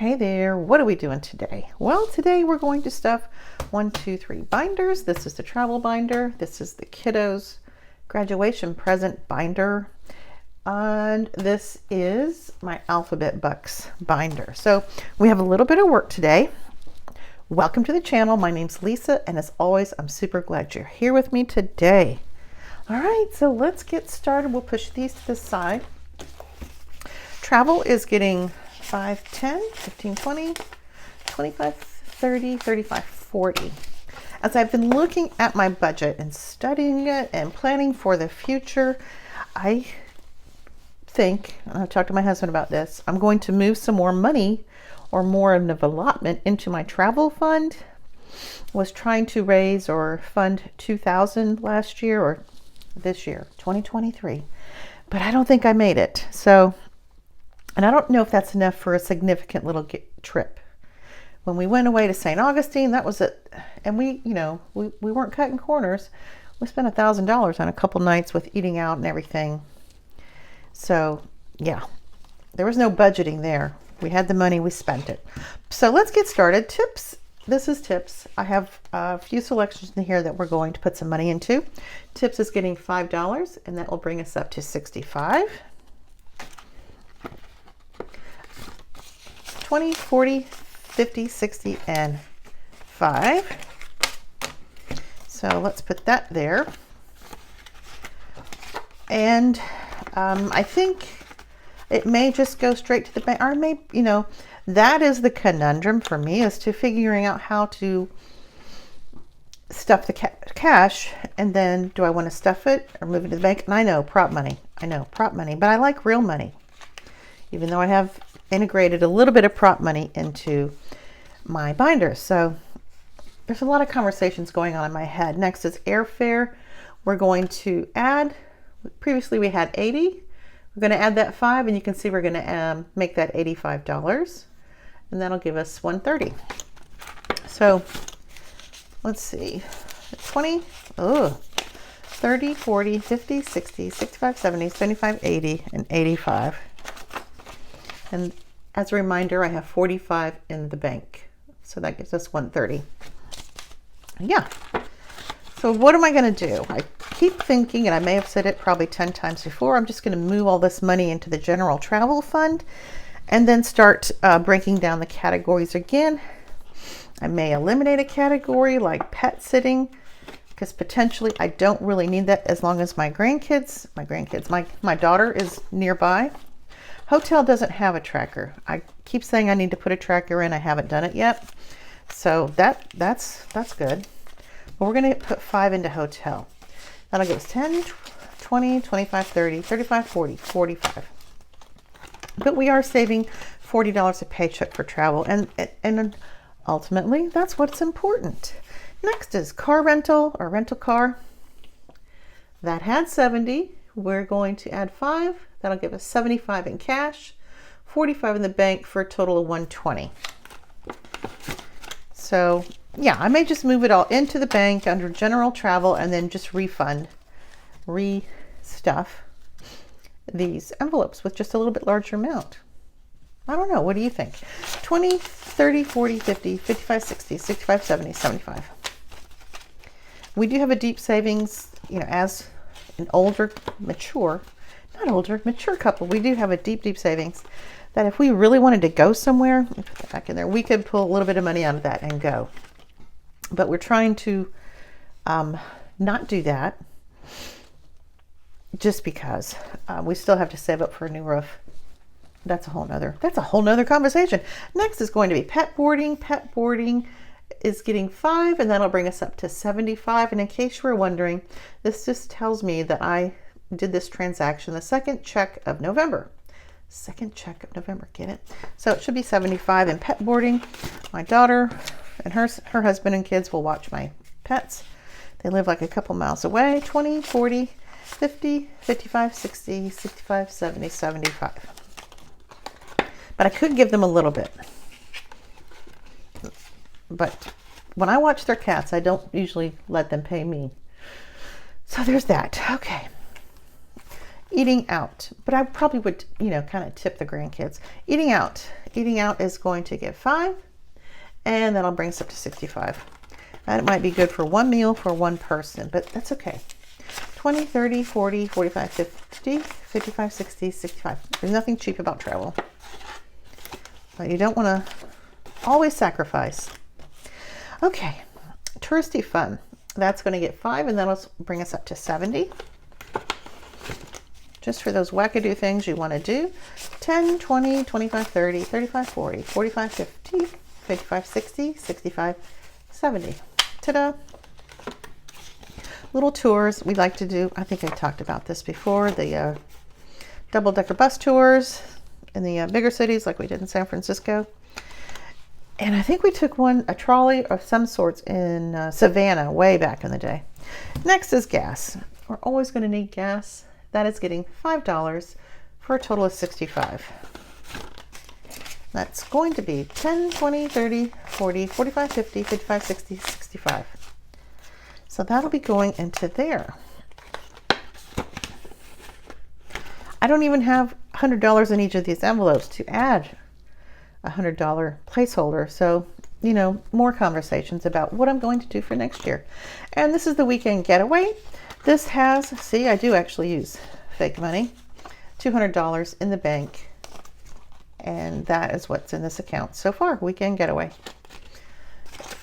Hey there, what are we doing today? Well, today we're going to stuff 1, 2, 3 binders. This is the travel binder. This is the kiddos graduation present binder. And this is my Alphabet Bucks binder. So we have a little bit of work today. Welcome to the channel. My name's Lisa, and as always, I'm super glad you're here with me today. All right, so let's get started. We'll push these to the side. Travel is getting 5, 10, 15, 20, 25, 30, 35, 40. As I've been looking at my budget and studying it and planning for the future, I think, and I've talked to my husband about this, I'm going to move some more money or more of an allotment into my travel fund. Was trying to raise or fund $2,000 last year or this year, 2023, but I don't think I made it. So, and I don't know if that's enough for a significant little trip. When we went away to St. Augustine, that was it. And we weren't cutting corners. We spent $1,000 on a couple nights with eating out and everything. So yeah, there was no budgeting there. We had the money, we spent it. So let's get started. Tips. This is tips. I have a few selections in here that we're going to put some money into. Tips is getting $5, and that will bring us up to $65. 20, 40, 50, 60, and 5. So let's put that there. And I think it may just go straight to the bank, or maybe, that is the conundrum for me, is to figuring out how to stuff the cash, and then do I want to stuff it or move it to the bank? And I know prop money, but I like real money, even though I have integrated a little bit of prop money into my binder. So there's a lot of conversations going on in my head. Next is airfare. We're going to add, previously we had 80. We're going to add that 5, and you can see we're going to make that $85, and that'll give us $130. So let's see, 20, 30, 40, 50, 60, 65, 70, 75, 80, and 85. And as a reminder, I have 45 in the bank. So that gives us 130. Yeah. So what am I going to do? I keep thinking, and I may have said it probably 10 times before, I'm just going to move all this money into the general travel fund and then start breaking down the categories again. I may eliminate a category like pet sitting, because potentially I don't really need that as long as my daughter is nearby. Hotel doesn't have a tracker. I keep saying I need to put a tracker in. I haven't done it yet. So that's good. But we're going to put 5 into hotel. That'll give us 10, 20, 25, 30, 35, 40, 45. But we are saving $40 a paycheck for travel. And ultimately, that's what's important. Next is car rental or rental car. That had 70. We're going to add 5. That'll give us 75 in cash, 45 in the bank, for a total of 120. So yeah, I may just move it all into the bank under general travel and then just restuff these envelopes with just a little bit larger amount. I don't know. What do you think? 20, 30, 40, 50, 55, 60, 65, 70, 75. We do have a deep savings, as an mature couple, we do have a deep savings that if we really wanted to go somewhere, let me put that back in there, we could pull a little bit of money out of that and go. But we're trying to not do that, just because we still have to save up for a new roof. That's a whole nother conversation. Next is going to be pet boarding. Pet boarding is getting 5, and that'll bring us up to 75. And in case you were wondering, this just tells me that I did this transaction the second check of November. Get it? So it should be 75 in pet boarding. My daughter and her husband and kids will watch my pets. They live like a couple miles away. 20, 40, 50, 55, 60, 65, 70, 75. But I could give them a little bit. But when I watch their cats, I don't usually let them pay me. So there's that. Okay. Eating out, but I probably would, kind of tip the grandkids. Eating out is going to get 5, and that'll bring us up to 65. That might be good for one meal for one person, but that's okay. 20, 30, 40, 45, 50, 55, 60, 65. There's nothing cheap about travel, but you don't want to always sacrifice. Okay, touristy fun. That's going to get 5, and that'll bring us up to 70. Just for those wackadoo things you want to do. 10, 20, 25, 30, 35, 40, 45, 50, 55, 60, 65, 70. Ta-da! Little tours we like to do. I think I talked about this before. The double-decker bus tours in the bigger cities like we did in San Francisco. And I think we took a trolley of some sorts in Savannah way back in the day. Next is gas. We're always going to need gas. That is getting $5 for a total of 65. That's going to be 10, 20, 30, 40, 45, 50, 55, 60, 65. So that'll be going into there. I don't even have $100 in each of these envelopes to add a $100 placeholder. So, more conversations about what I'm going to do for next year. And this is the weekend getaway. This has, see, I do actually use fake money, $200 in the bank. And that is what's in this account so far, weekend getaway.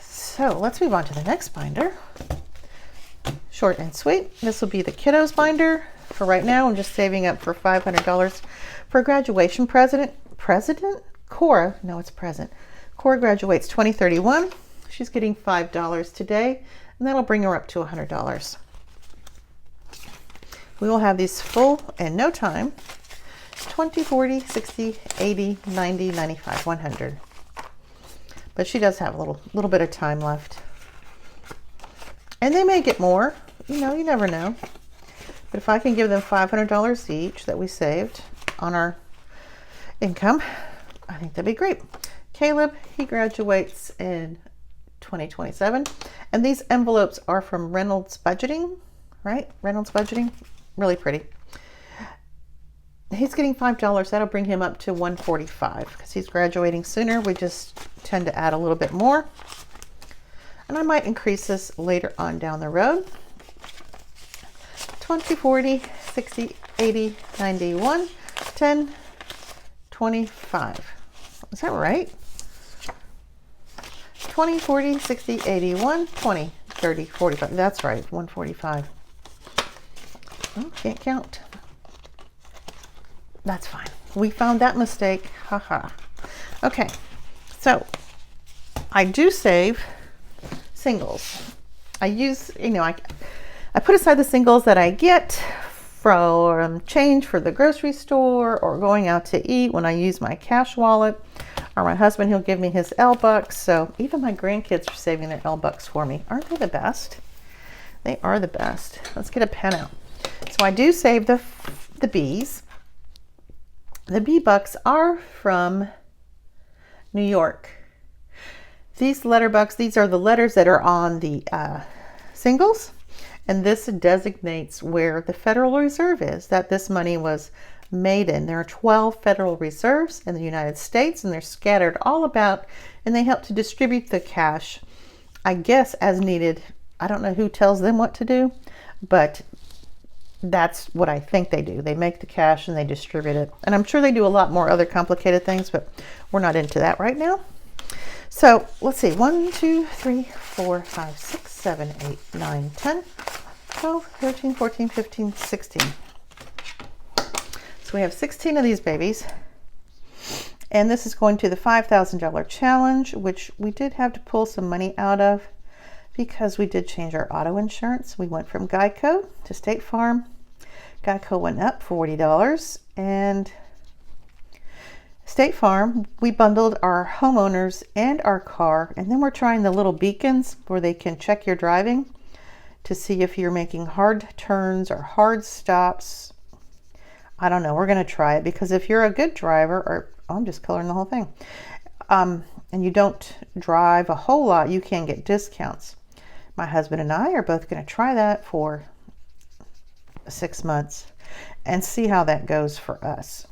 So let's move on to the next binder. Short and sweet. This will be the Kiddos binder. For right now, I'm just saving up for $500 for graduation present. Cora, no, it's present. Cora graduates 2031. She's getting $5 today, and that'll bring her up to $100. We will have these full in no time. 20, 40, 60, 80, 90, 95, 100. But she does have a little bit of time left. And they may get more. You never know. But if I can give them $500 each that we saved on our income, I think that'd be great. Caleb, he graduates in 2027. And these envelopes are from Reynolds Budgeting, right? Reynolds Budgeting. Really pretty. He's getting $5. That'll bring him up to $145 because he's graduating sooner. We just tend to add a little bit more. And I might increase this later on down the road. 20, 40, 60, 80, 91, 10, 25. Is that right? 20, 40, 60, 81, 20, 30, 45. That's right, 145. Oh, can't count. That's fine. We found that mistake. Haha. Okay, so I do save singles. I use, I put aside the singles that I get from change for the grocery store or going out to eat when I use my cash wallet, or my husband, he'll give me his L-Bucks. So even my grandkids are saving their L-Bucks for me. Aren't they the best? They are the best. Let's get a pen out. So I do save the B's. The B-Bucks are from New York. These letter bucks, these are the letters that are on the singles. And this designates where the Federal Reserve is, that this money was made in. There are 12 Federal Reserves in the United States, and they're scattered all about, and they help to distribute the cash, I guess, as needed. I don't know who tells them what to do, but that's what I think they do. They make the cash and they distribute it. And I'm sure they do a lot more other complicated things, but we're not into that right now. So let's see, 1, 2, 3, 4, 5, 6, 7, 8, 9, 10, 12, 13, 14, 15, 16. So we have 16 of these babies. And this is going to the $5,000 challenge, which we did have to pull some money out of because we did change our auto insurance. We went from Geico to State Farm. Geico went up $40, and State Farm, we bundled our homeowners and our car, and then we're trying the little beacons where they can check your driving to see if you're making hard turns or hard stops. I don't know. We're going to try it because if you're a good driver, or I'm just coloring the whole thing, and you don't drive a whole lot, you can get discounts. My husband and I are both going to try that for 6 months. and see how that goes for us.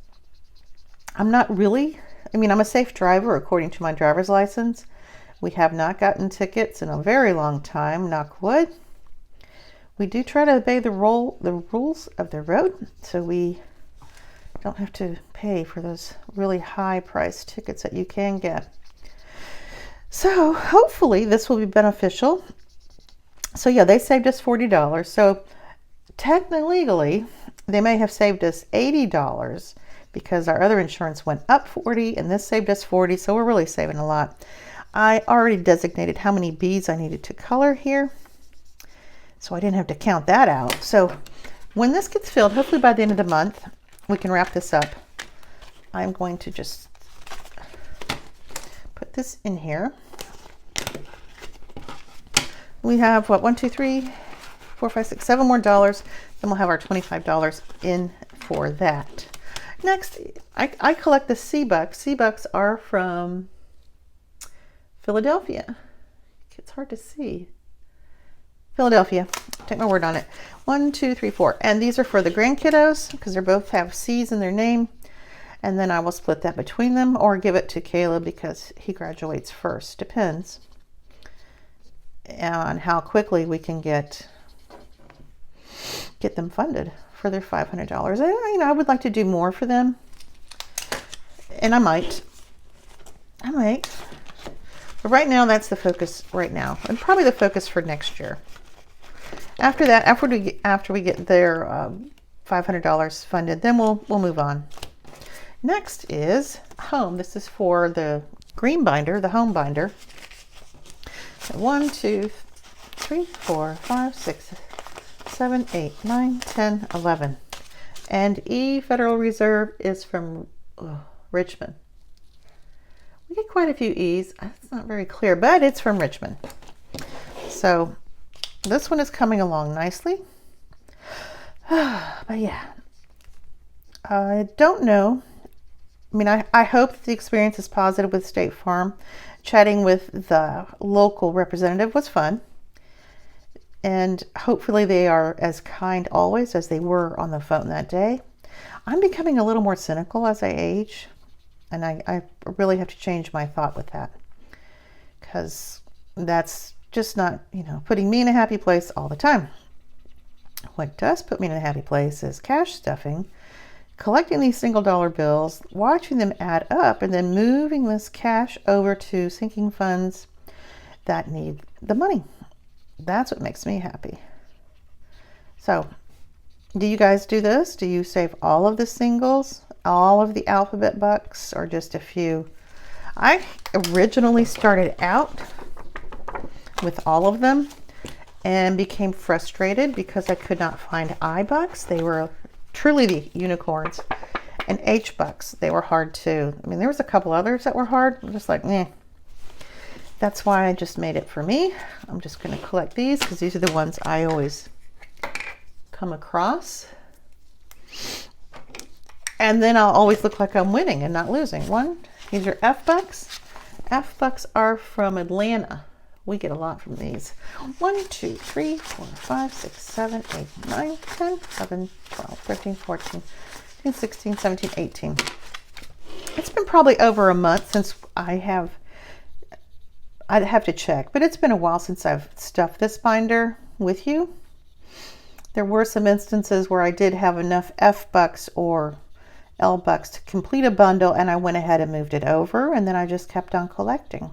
I'm not really, I'm a safe driver according to my driver's license. We have not gotten tickets in a very long time, knock wood. We do try to obey the rules of the road, so we don't have to pay for those really high priced tickets that you can get. So hopefully this will be beneficial. So yeah, they saved us $40. So technically, legally, they may have saved us $80 because our other insurance went up $40 and this saved us $40. So we're really saving a lot. I already designated how many beads I needed to color here, so I didn't have to count that out. So when this gets filled, hopefully by the end of the month, we can wrap this up. I'm going to just put this in here. We have what, 1, 2, 3, 4, 5, 6, 7 more dollars. Then we'll have our $25 in for that. Next, I collect the sea bucks. Sea bucks are from Philadelphia. It's hard to see. Philadelphia. Take my word on it. 1, 2, 3, 4. And these are for the grand kiddos because they both have C's in their name. And then I will split that between them or give it to Caleb because he graduates first. Depends on how quickly we can get them funded for their $500. I would like to do more for them. And I might. But right now, that's the focus right now, and probably the focus for next year. After that, after we get their $500 funded, then we'll move on. Next is home. This is for the green binder, the home binder. 1, 2, 3, 4, 5, 6, 7, 8, 9, 10, 11. And E Federal Reserve is from Richmond. We get quite a few E's. It's not very clear, but it's from Richmond. So this one is coming along nicely. But yeah, I don't know. I hope the experience is positive with State Farm. Chatting with the local representative was fun. And hopefully they are as kind always as they were on the phone that day. I'm becoming a little more cynical as I age. And I really have to change my thought with that, because that's just not, putting me in a happy place all the time. What does put me in a happy place is cash stuffing, collecting these single dollar bills, watching them add up, and then moving this cash over to sinking funds that need the money. That's what makes me happy. So, do you guys do this? Do you save all of the singles? All of the alphabet bucks, or just a few? I originally started out with all of them and became frustrated because I could not find I bucks. They were truly the unicorns. And H bucks, they were hard too. There was a couple others that were hard. I'm just like, meh. That's why I just made it for me. I'm just going to collect these because these are the ones I always come across. And then I'll always look like I'm winning and not losing. These are F bucks. F bucks are from Atlanta. We get a lot from these. 1, 2, 3, 4, 5, 6, 7, 8, 9, 10, 11, 12, 13, 14, 15, 16, 17, 18. It's been probably over a month since I'd have to check, but it's been a while since I've stuffed this binder with you. There were some instances where I did have enough F bucks or L bucks to complete a bundle, and I went ahead and moved it over, and then I just kept on collecting.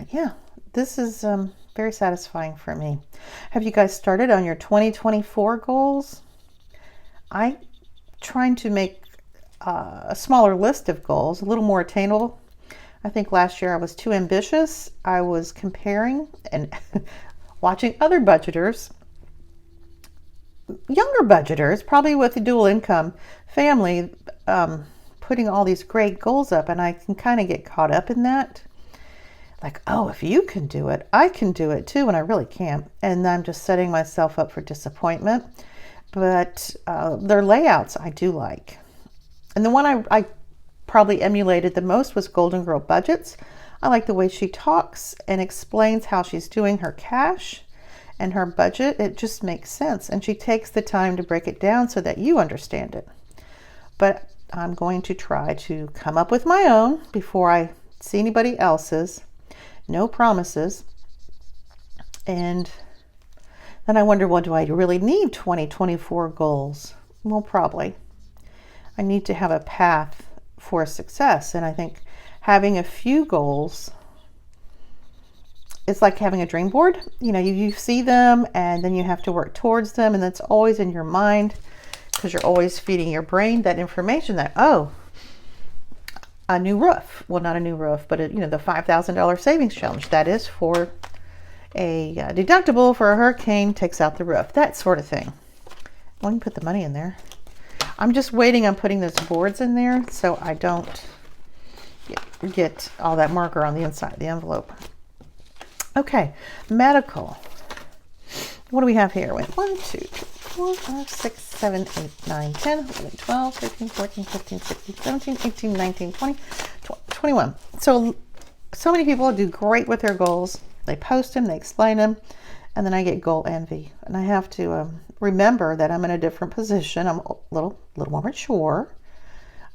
Yeah, this is very satisfying for me. Have you guys started on your 2024 goals? I'm trying to make a smaller list of goals, a little more attainable. I think last year I was too ambitious. I was comparing and watching other budgeters, younger budgeters, probably with a dual income family, putting all these great goals up, and I can kind of get caught up in that. Like, oh, if you can do it, I can do it too, and I really can't. And I'm just setting myself up for disappointment. But their layouts I do like. And the one I probably emulated the most was Golden Girl Budgets. I like the way she talks and explains how she's doing her cash and her budget, it just makes sense. And she takes the time to break it down so that you understand it. But I'm going to try to come up with my own before I see anybody else's. No promises. And then I wonder, well, do I really need 2024 goals? Well, probably. I need to have a path for success. And I think having a few goals, it's like having a dream board. You know, you see them and then you have to work towards them, and that's always in your mind because you're always feeding your brain that information that, oh, a new roof. Well, not a new roof, but you know, the $5,000 savings challenge. That is for a deductible for a hurricane, takes out the roof, that sort of thing. Well, you can put the money in there. I'm just waiting on putting those boards in there so I don't get all that marker on the inside of the envelope. Okay, medical. What do we have here? Wait, 1, 2, 3, 4, 5, 6, 7, 8, 9, 10, 11, 12, 13, 14, 15, 16, 17, 18, 19, 20, 21. So many people do great with their goals. They post them, they explain them, and then I get goal envy. And I have to remember that I'm in a different position. I'm a little more mature.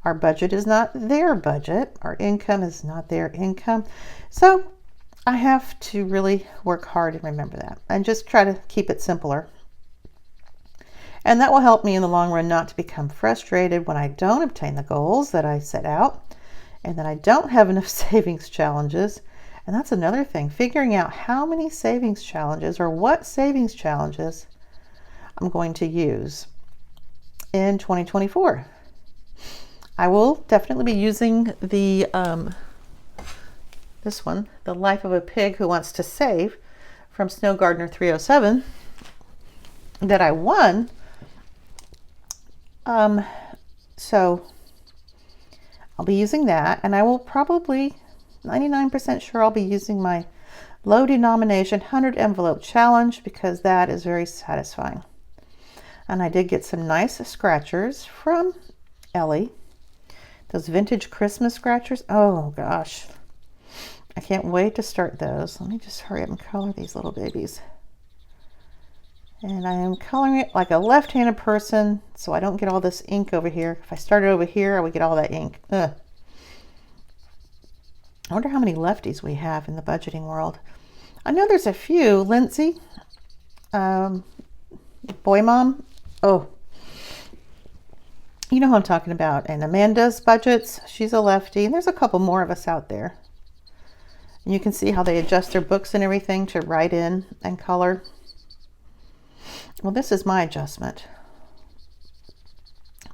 Our budget is not their budget. Our income is not their income. So I have to really work hard and remember that and just try to keep it simpler. And that will help me in the long run not to become frustrated when I don't obtain the goals that I set out and that I don't have enough savings challenges. And that's another thing, figuring out how many savings challenges or what savings challenges I'm going to use in 2024. I will definitely be using the this one, The Life of a Pig Who Wants to Save, from Snow Gardener 307, that I won. So I'll be using that, and I will probably 99% sure I'll be using my low denomination 100 envelope challenge because that is very satisfying. And I did get some nice scratchers from Ellie. Those vintage Christmas scratchers. Oh gosh. I can't wait to start those. Let me just hurry up and color these little babies. And I am coloring it like a left-handed person so I don't get all this ink over here. If I started over here, I would get all that ink. Ugh. I wonder how many lefties we have in the budgeting world. I know there's a few. Lindsay, Boy Mom. Oh, you know who I'm talking about. And Amanda's budgets. She's a lefty. And there's a couple more of us out there. And you can see how they adjust their books and everything to write in and color. Well, this is my adjustment.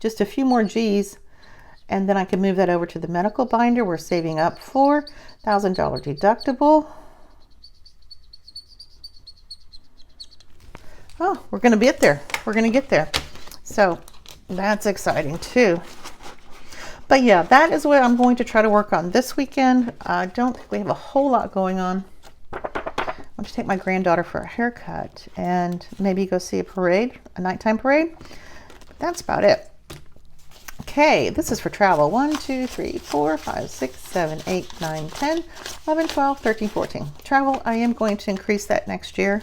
Just a few more G's. And then I can move that over to the medical binder. We're saving up for $1,000 deductible. Oh, we're going to get there. We're going to get there. So that's exciting too. But yeah, that is what I'm going to try to work on this weekend. I don't think we have a whole lot going on. I'm going to take my granddaughter for a haircut and maybe go see a parade, a nighttime parade. But that's about it. Okay, this is for travel. 1, 2, 3, 4, 5, 6, 7, 8, 9, 10, 11, 12, 13, 14. Travel, I am going to increase that next year.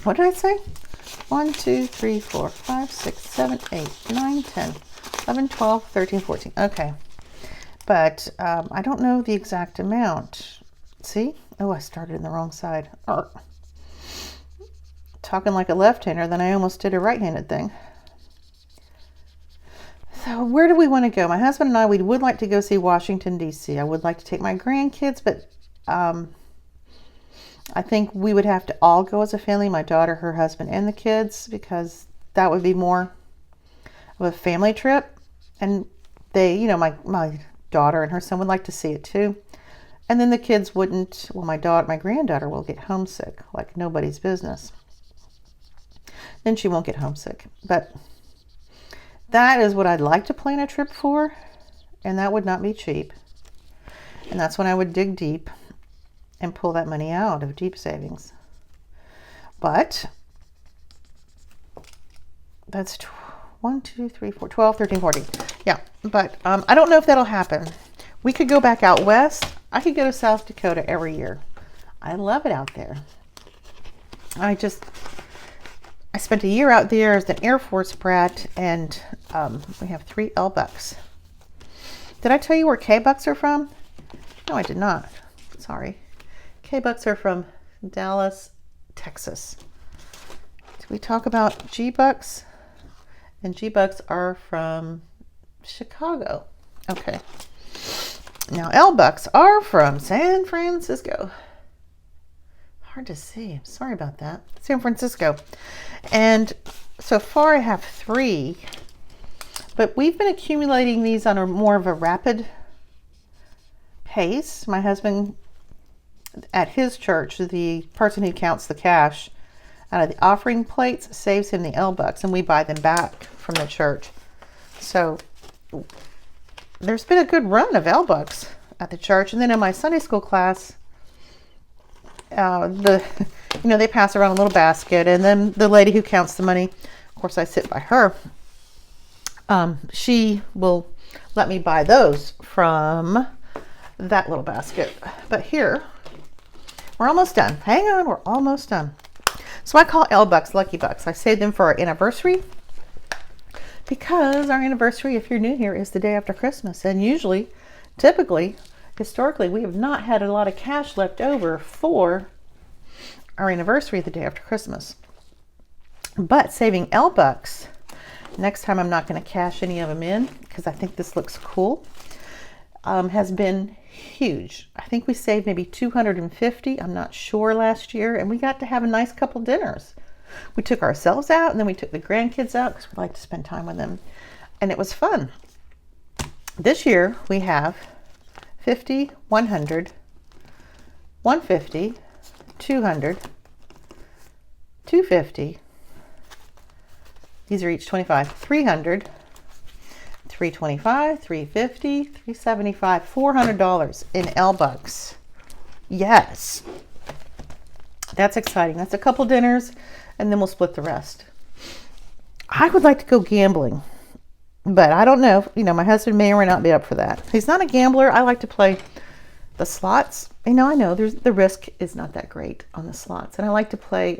What did I say? 1, 2, 3, 4, 5, 6, 7, 8, 9, 10, 11, 12, 13, 14. Okay. But I don't know the exact amount. See? Oh, I started in the wrong side. Talking like a left-hander, then I almost did a right-handed thing. So where do we want to go? My husband and I, we would like to go see Washington, D.C. I would like to take my grandkids, but I think we would have to all go as a family, my daughter, her husband, and the kids, because that would be more of a family trip. And they, you know, my daughter and her son would like to see it too. And then the kids wouldn't, well, my granddaughter will get homesick like nobody's business. Then she won't get homesick. But that is what I'd like to plan a trip for, and that would not be cheap. And that's when I would dig deep and pull that money out of deep savings. But that's 1, 2, 3, 4, 12, 13, 14. Yeah, but I don't know if that'll happen. We could go back out west. I could go to South Dakota every year. I love it out there. I spent a year out there as an Air Force brat, and we have 3 L-bucks. Did I tell you where K-bucks are from? No, I did not. Sorry. K-bucks are from Dallas, Texas. Did we talk about G-bucks? And G-bucks are from Chicago. Okay. Now L-bucks are from San Francisco. Hard to see. I'm sorry about that. San Francisco. And so far I have 3, but we've been accumulating these on a more of a rapid pace. My husband, at his church, the person who counts the cash out of the offering plates saves him the L-bucks, and we buy them back from the church. So there's been a good run of L-bucks at the church. And then in my Sunday school class, they pass around a little basket, and then the lady who counts the money, of course I sit by her, she will let me buy those from that little basket. But here, we're almost done. Hang on, we're almost done. So I call L-bucks Lucky Bucks. I save them for our anniversary, because our anniversary, if you're new here, is the day after Christmas. And usually, typically, historically, we have not had a lot of cash left over for our anniversary the day after Christmas. But saving L-bucks, next time I'm not going to cash any of them in because I think this looks cool, has been huge. I think we saved maybe 250, I'm not sure, last year, and we got to have a nice couple dinners. We took ourselves out, and then we took the grandkids out because we like to spend time with them, and it was fun. This year we have 50, 100, 150, 200, 250. These are each 25. 300, 325, 350, 375, $400 in L-bucks. Yes. That's exciting. That's a couple dinners, and then we'll split the rest. I would like to go gambling, but I don't know. My husband may or may not be up for that. He's not a gambler. I like to play the slots. I know the risk is not that great on the slots, and I like to play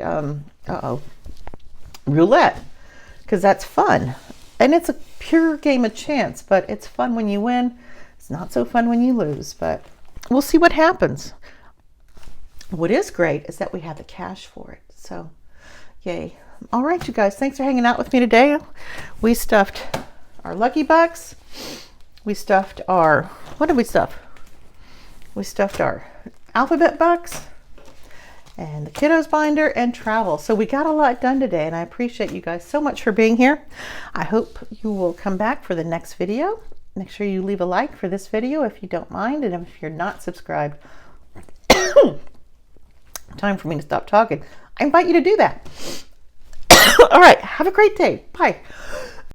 roulette, because that's fun, and it's a pure game of chance, but it's fun when you win. It's not so fun when you lose, but we'll see what happens. What is great is that we have the cash for it, so yay. All right, you guys, thanks for hanging out with me today. We stuffed our Lucky Bucks. We stuffed our, what did we stuff? We stuffed our Alphabet Bucks and the Kiddos binder and travel. So we got a lot done today, and I appreciate you guys so much for being here. I hope you will come back for the next video. Make sure you leave a like for this video if you don't mind, and if you're not subscribed, time for me to stop talking. I invite you to do that. All right, have a great day. Bye.